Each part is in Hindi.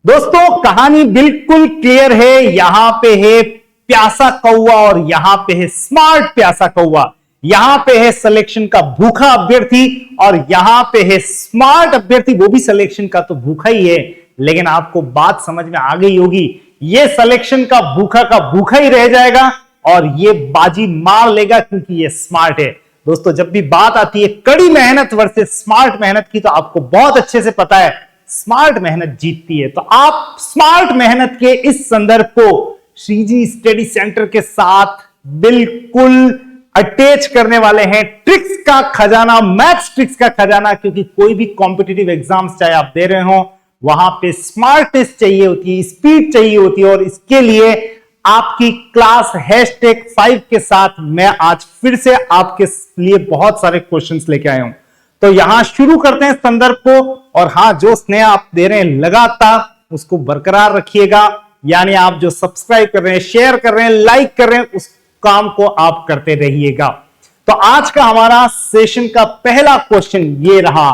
दोस्तों कहानी बिल्कुल क्लियर है। यहां पे है प्यासा कौवा और यहां पे है स्मार्ट प्यासा कौवा। यहां पे है सिलेक्शन का भूखा अभ्यर्थी और यहां पे है स्मार्ट अभ्यर्थी, वो भी सिलेक्शन का तो भूखा ही है। लेकिन आपको बात समझ में आ गई होगी, ये सिलेक्शन का भूखा ही रह जाएगा और ये बाजी मार लेगा क्योंकि ये स्मार्ट है। दोस्तों जब भी बात आती है कड़ी मेहनत वर्सेस स्मार्ट मेहनत की, तो आपको बहुत अच्छे से पता है स्मार्ट मेहनत जीतती है। तो आप स्मार्ट मेहनत के इस संदर्भ को श्रीजी स्टडी सेंटर के साथ बिल्कुल अटैच करने वाले हैं। ट्रिक्स का खजाना, मैथ्स ट्रिक्स का खजाना, क्योंकि कोई भी कॉम्पिटिटिव एग्जाम्स चाहे आप दे रहे हो, वहां पे स्मार्टनेस चाहिए होती है, स्पीड चाहिए होती है। और इसके लिए आपकी क्लास #5 के साथ मैं आज फिर से आपके लिए बहुत सारे क्वेश्चंस लेके आया हूं। तो यहां शुरू करते हैं संदर्भ को। और हां, जो स्नेह आप दे रहे हैं लगातार उसको बरकरार रखिएगा। यानी आप जो सब्सक्राइब कर रहे हैं, शेयर कर रहे हैं, लाइक कर रहे हैं, उस काम को आप करते रहिएगा। तो आज का हमारा सेशन का पहला क्वेश्चन ये रहा।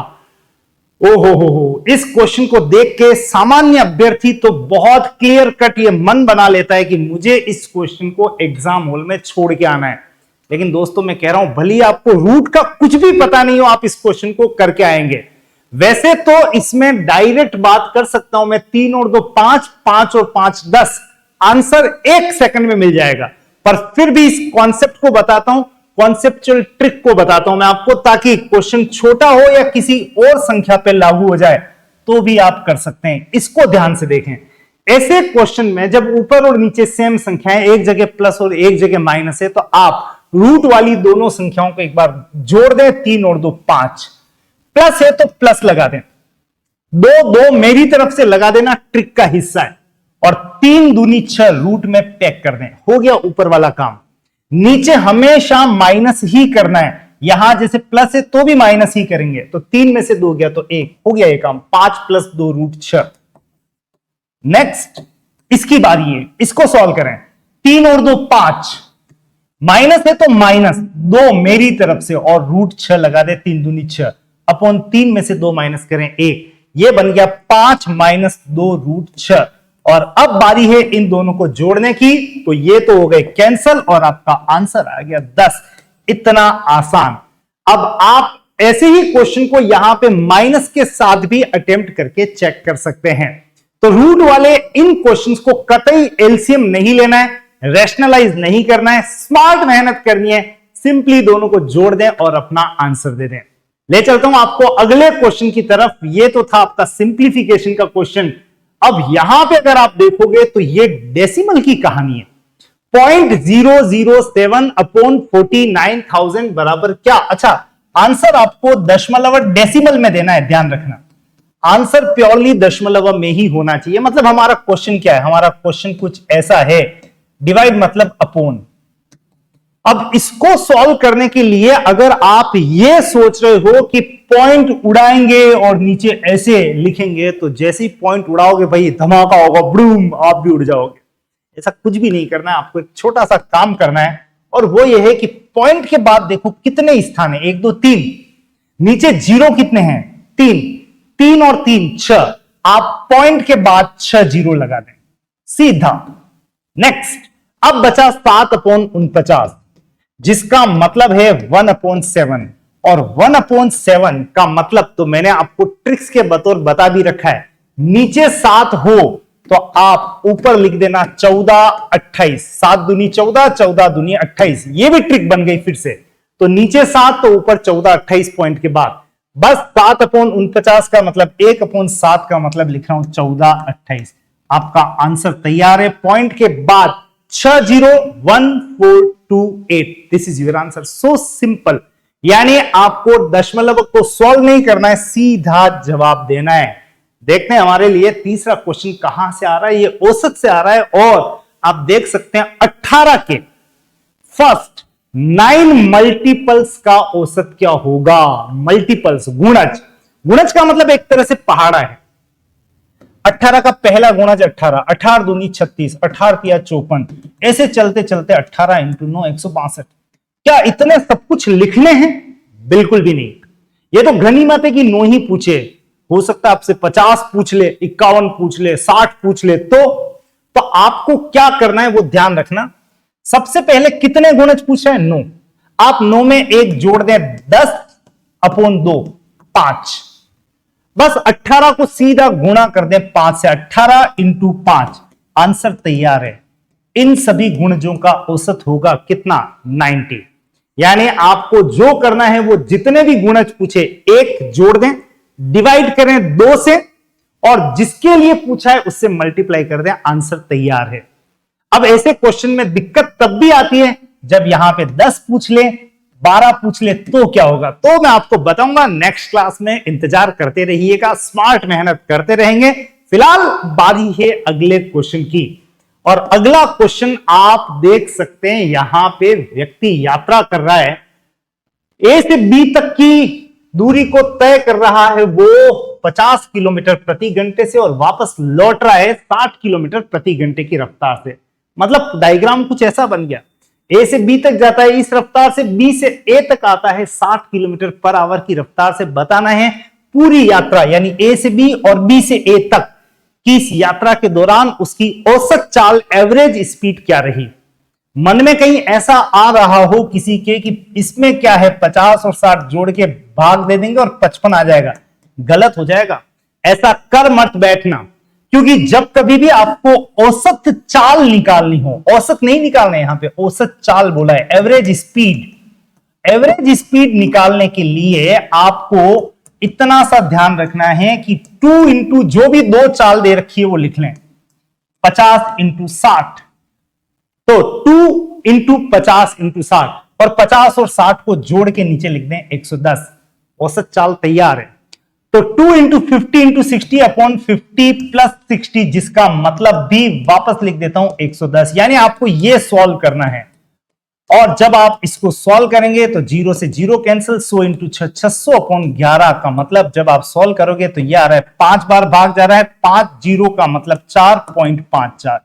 हो, इस क्वेश्चन को देख के सामान्य अभ्यर्थी तो बहुत क्लियर कट ये मन बना लेता है कि मुझे इस क्वेश्चन को एग्जाम हॉल में छोड़ के आना है। लेकिन दोस्तों मैं कह रहा हूं, भले आपको रूट का कुछ भी पता नहीं हो, आप इस क्वेश्चन को करके आएंगे। वैसे तो इसमें डायरेक्ट बात कर सकता हूं मैं, 3 और 2 5, 5 और 5 10, आंसर 1 सेकंड में मिल जाएगा। पर फिर भी इस कॉन्सेप्ट को बताता हूं, कॉन्सेप्चुअल ट्रिक को बताता हूं मैं आपको, ताकि क्वेश्चन छोटा हो या किसी और संख्या पे लागू हो जाए तो भी आप कर सकते हैं। इसको ध्यान से देखें। ऐसे क्वेश्चन में जब ऊपर और नीचे सेम संख्याएं, एक जगह प्लस और एक जगह माइनस है, तो आप रूट वाली दोनों संख्याओं को एक बार जोड़ दें। 3 और 2 5, प्लस है तो प्लस लगा दें, 2 मेरी तरफ से लगा देना, ट्रिक का हिस्सा है। और 3 दूनी 6 रूट में पैक कर दें, हो गया ऊपर वाला काम। नीचे हमेशा माइनस ही करना है। यहां जैसे प्लस है तो भी माइनस ही करेंगे, तो 3 में से 2 गया तो 1, हो गया ये काम। 5 + 2 रूट 6। नेक्स्ट इसकी बारी है, इसको सॉल्व करें। 3 और 2 5, माइनस है तो माइनस 2 मेरी तरफ से और रूट 6 लगा दे। 3 दूनी 6 अपॉन 3 में से 2 माइनस करें 1, ये बन गया 5 - 2 रूट 6। और अब बारी है इन दोनों को जोड़ने की, तो ये तो हो गए कैंसल और आपका आंसर आ गया 10। इतना आसान। अब आप ऐसे ही क्वेश्चन को यहां पे माइनस के साथ भी अटेम्प्ट करके चेक कर सकते हैं। तो रूट वाले इन क्वेश्चंस को कतई एलसीएम नहीं लेना है, रैशनलाइज नहीं करना है, स्मार्ट मेहनत करनी है। सिंपली दोनों को जोड़ दें और अपना आंसर दे दें। ले चलता हूं आपको अगले क्वेश्चन की तरफ। ये तो था आपका सिंप्लीफिकेशन का क्वेश्चन। अब यहां पे अगर आप देखोगे तो ये डेसिमल की कहानी है। 0.007 अपॉन 49,000 बराबर क्या? अच्छा, आंसर आपको दशमलव डेसिमल में देना है, ध्यान रखना। आंसर प्योरली दशमलव में ही होना चाहिए। मतलब हमारा क्वेश्चन क्या है? हमारा क्वेश्चन कुछ ऐसा है, डिवाइड मतलब अपॉन। अब इसको सॉल्व करने के लिए अगर आप ये सोच रहे हो कि पॉइंट उड़ाएंगे और नीचे ऐसे लिखेंगे, तो जैसे ही पॉइंट उड़ाओगे भाई धमाका होगा, ब्रूम, आप भी उड़ जाओगे। ऐसा कुछ भी नहीं करना है। आपको एक छोटा सा काम करना है, और वो ये है कि पॉइंट के बाद देखो कितने स्थान है, 1 2 3, नीचे 0 कितने हैं? 3, 3 और 3 6। आप पॉइंट के बाद 6 0 लगा दें सीधा। नेक्स्ट, अब बचा 7/49, जिसका मतलब है 1/7। और 1/7 का मतलब तो मैंने आपको ट्रिक्स के बतौर बता भी रखा है। नीचे 7 हो तो आप ऊपर लिख देना 14 28, 7 दूनी 14, 14 दूनी 28। ये भी ट्रिक बन गई फिर से। तो नीचे 7 तो ऊपर 14 28 पॉइंट के बाद बस 7/49 का मतलब 1/7 का मतलब लिख रहा हूं 14 28। आपका आंसर तैयार है। पॉइंट के बाद 6 0 1 4 2 8। This is your answer. So simple. यानी आपको दशमलव को सॉल्व नहीं करना है, सीधा जवाब देना है। देखते हैं हमारे लिए तीसरा क्वेश्चन कहां से आ रहा है। ये औसत से आ रहा है और आप देख सकते हैं 18 के फर्स्ट 9 मल्टीपल्स का औसत क्या होगा? मल्टीपल्स, गुणज। गुणज का मतलब एक तरह से पहाड़ा है। 18 का पहला गुणज 18, 18 दूनी 36, 18 तिया 54, ऐसे चलते चलते 18 × 9 162। क्या इतने सब कुछ लिखने हैं? बिल्कुल भी नहीं। ये तो गनीमत है कि 9 ही पूछे। हो सकता है आपसे 50 पूछ ले, 51 पूछ ले, 60 पूछ ले, तो आपको क्या करना है वो ध्यान रखना। सबसे पहले कितने गुणज पूछ रहे हैं? 9। आप 9 में एक जोड़ दें, 10/2, 5। बस 18 को सीधा गुणा कर दें 5 से, 18 × 5, आंसर तैयार है। इन सभी गुणजों का औसत होगा कितना? 90। यानी आपको जो करना है वो जितने भी गुणज पूछे एक जोड़ दें, डिवाइड करें 2 से, और जिसके लिए पूछा है उससे मल्टीप्लाई कर दें, आंसर तैयार है। अब ऐसे क्वेश्चन में दिक्कत तब भी आती है जब यहां पे 10 पूछ ले, 12 पूछ ले, तो क्या होगा? तो मैं आपको बताऊंगा नेक्स्ट क्लास में। इंतजार करते रहिएगा, स्मार्ट मेहनत करते रहेंगे। फिलहाल बारी है अगले क्वेश्चन की, और अगला क्वेश्चन आप देख सकते हैं। यहां पे व्यक्ति यात्रा कर रहा है, ए से बी तक की दूरी को तय कर रहा है वो 50 किलोमीटर प्रति घंटे से, और वापस लौट रहा है 60 किलोमीटर प्रति घंटे की रफ्तार से। मतलब डायग्राम कुछ ऐसा बन गया, ए से बी तक जाता है इस रफ्तार से, बी से ए तक आता है 60 किलोमीटर पर आवर की रफ्तार से। बताना है पूरी यात्रा, यानी ए से बी और बी से ए तक की इस यात्रा के दौरान उसकी औसत चाल, एवरेज स्पीड क्या रही। मन में कहीं ऐसा आ रहा हो किसी के कि इसमें क्या है, 50 और 60 जोड़ के भाग दे देंगे और 55 आ जाएगा, गलत हो जाएगा। ऐसा कर मत बैठना, क्योंकि जब कभी भी आपको औसत चाल निकालनी हो, औसत नहीं निकालना है, यहां पे औसत चाल बोला है, एवरेज स्पीड। एवरेज स्पीड निकालने के लिए आपको इतना सा ध्यान रखना है कि 2 इंटू जो भी 2 चाल दे रखी है वो लिख लें, 50 × 60। तो 2 इंटू 50 × 60, और 50 और 60 को जोड़ के नीचे लिख दें 110। औसत चाल तैयार है। तो 2 × 50 × 60 अपॉन 50 + 60, जिसका मतलब भी वापस लिख देता हूं 110। यानी आपको यह सॉल्व करना है, और जब आप इसको सॉल्व करेंगे तो 0 से 0 कैंसिल, 100 × 600 अपॉन 11 का मतलब जब आप सॉल्व करोगे तो यह आ रहा है 5 बार भाग जा रहा है, 5 0 का मतलब 4.54,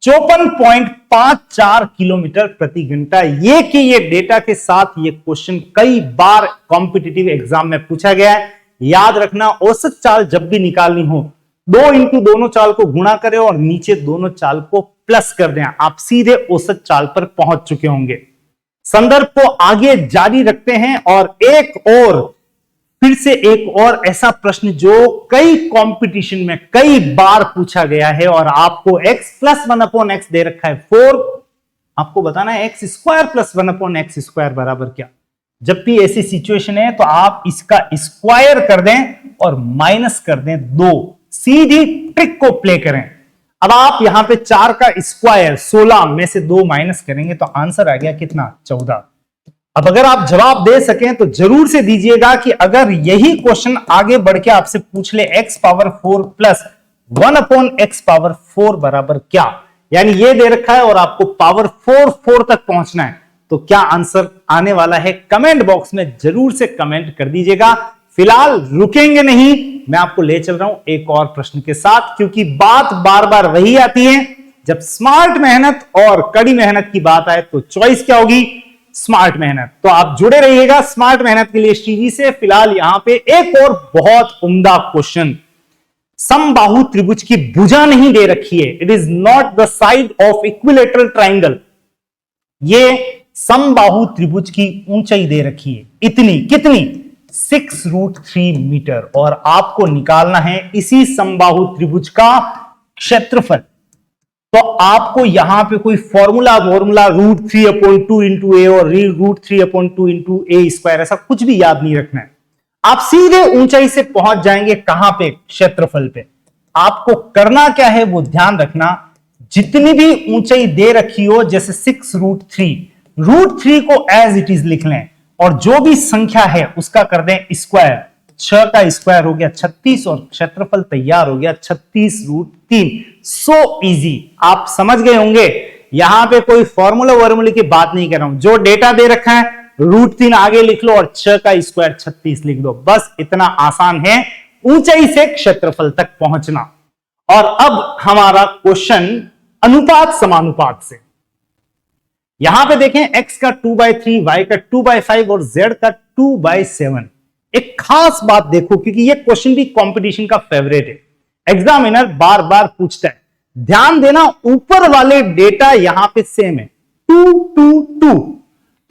54.54 किलोमीटर प्रति घंटा। ये कि ये डेटा के साथ ये क्वेश्चन कई बार कॉम्पिटिटिव एग्जाम में पूछा गया है। याद रखना, औसत चाल जब भी निकालनी हो, 2 इंटू दोनों चाल को गुणा करें और नीचे दोनों चाल को प्लस कर दें, आप सीधे औसत चाल पर पहुंच चुके होंगे। संदर्भ को आगे जारी रखते हैं, और फिर से एक और ऐसा प्रश्न जो कई कंपटीशन में कई बार पूछा गया है, और आपको x + 1/x दे रखा है 4, आपको बताना है x² + 1/x² बराबर क्या। जब भी ऐसी सिचुएशन है तो आप इसका स्क्वायर कर दें और माइनस कर दें 2, सीधी ट्रिक को प्ले करें। अब आप यहां पे 4 का स्क्वायर 16 में से 2 माइनस करेंगे तो आंसर आ गया कितना? 14। अब अगर आप जवाब दे सकें तो जरूर से दीजिएगा कि अगर यही क्वेश्चन आगे बढ़ के आपसे पूछ ले x⁴ + 1/x⁴ बराबर क्या, यानी ये दे रखा है और आपको पावर 4 तक पहुंचना है, तो क्या आंसर आने वाला है? कमेंट बॉक्स में जरूर से कमेंट कर दीजिएगा। फिलहाल रुकेंगे नहीं, मैं आपको ले चल रहा हूं एक और प्रश्न के साथ, क्योंकि बात बार बार वही आती है, जब स्मार्ट मेहनत और कड़ी मेहनत की बात आए तो चॉइस क्या होगी? स्मार्ट मेहनत। तो आप जुड़े रहिएगा स्मार्ट मेहनत के लिए इस टीवी से। फिलहाल यहां पे एक और बहुत उम्दा क्वेश्चन, समबाहु त्रिभुज की भुजा नहीं दे रखी है, it is not the side of equilateral triangle. ये समबाहु त्रिभुज की ऊंचाई दे रखी है, इतनी, कितनी? 6√3 मीटर, और आपको निकालना है इसी समबाहु त्रिभुज का क्षेत्रफल। तो आपको यहां पे कोई फॉर्मूला √3/2 × a और √3/2 × a², ऐसा कुछ भी याद नहीं रखना है। आप सीधे ऊंचाई से पहुंच जाएंगे कहां पे? क्षेत्रफल पे। आपको करना क्या है वो ध्यान रखना, जितनी भी ऊंचाई दे रखी हो, जैसे 6√3 को एज इट इज लिख लें, और जो भी संख्या है उसका कर दें स्क्वायर। 6 का स्क्वायर हो गया 36, और क्षेत्रफल तैयार हो गया 36√3। सो इजी, आप समझ गए होंगे। यहां पे कोई फॉर्मूला वर्मूले की बात नहीं कर रहा हूं, जो डेटा दे रखा है √3 आगे लिख लो और 6 का स्क्वायर 36 लिख दो, बस इतना आसान है ऊंचाई से क्षेत्रफल तक पहुंचना। और अब हमारा क्वेश्चन अनुपात समानुपात से। यहां पे देखें x का 2/3, y का 2/5 और z का 2/7। एक खास बात देखो, क्योंकि ये क्वेश्चन भी कंपटीशन का फेवरेट है, एग्जामिनर बार बार पूछता है। ध्यान देना, ऊपर वाले डेटा यहां पे सेम है, 2 2 2,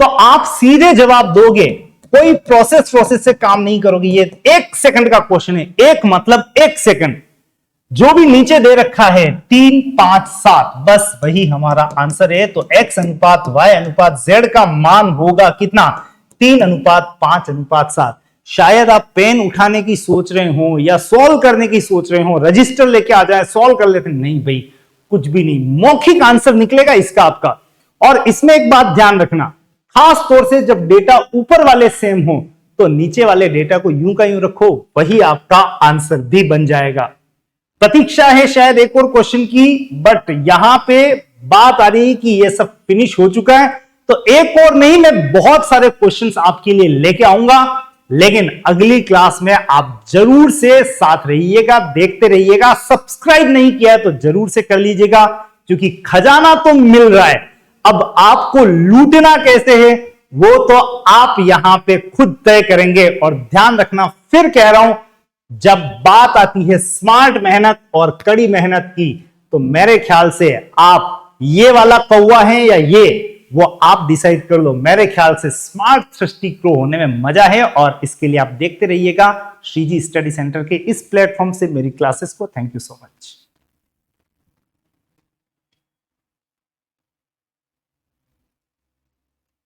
तो आप सीधे जवाब दोगे, कोई प्रोसेस से काम नहीं करोगे। ये 1 सेकंड का क्वेश्चन है, एक मतलब 1 सेकंड। जो भी नीचे दे रखा है 3 5 7, बस वही हमारा आंसर है। तो x अनुपात y अनुपात z का मान होगा कितना, 3 अनुपात 5 अनुपात 7। शायद आप पेन उठाने की सोच रहे हो या सॉल्व करने की सोच रहे हो, रजिस्टर लेके आ जाए सॉल्व कर लेते, नहीं भाई, कुछ भी नहीं, मौखिक आंसर निकलेगा इसका आपका। और इसमें एक बात ध्यान रखना, खास तौर से जब डेटा ऊपर वाले सेम हो तो नीचे वाले डेटा को यूं का यूं रखो, वही आपका आंसर भी बन जाएगा। प्रतीक्षा है शायद एक और क्वेश्चन की, बट यहां पे बात आ रही है कि ये सब फिनिश हो चुका है, तो एक और नहीं, मैं बहुत सारे क्वेश्चंस आपके लिए लेके आऊंगा। लेकिन अगली क्लास में आप जरूर से साथ रहिएगा, देखते रहिएगा। सब्सक्राइब नहीं किया है तो जरूर से कर लीजिएगा, क्योंकि खजाना तो मिल रहा है, अब आपको लूटना कैसे है वो तो आप यहां पे खुद तय करेंगे। और ध्यान रखना, फिर कह रहा हूं, जब बात आती है स्मार्ट मेहनत और कड़ी मेहनत की, तो मेरे ख्याल से आप ये वाला कौवा है या ये, वो आप डिसाइड कर लो। मेरे ख्याल से स्मार्ट सृष्टि प्रो होने में मजा है, और इसके लिए आप देखते रहिएगा श्रीजी स्टडी सेंटर के इस प्लेटफॉर्म से मेरी क्लासेस को। Thank you so much.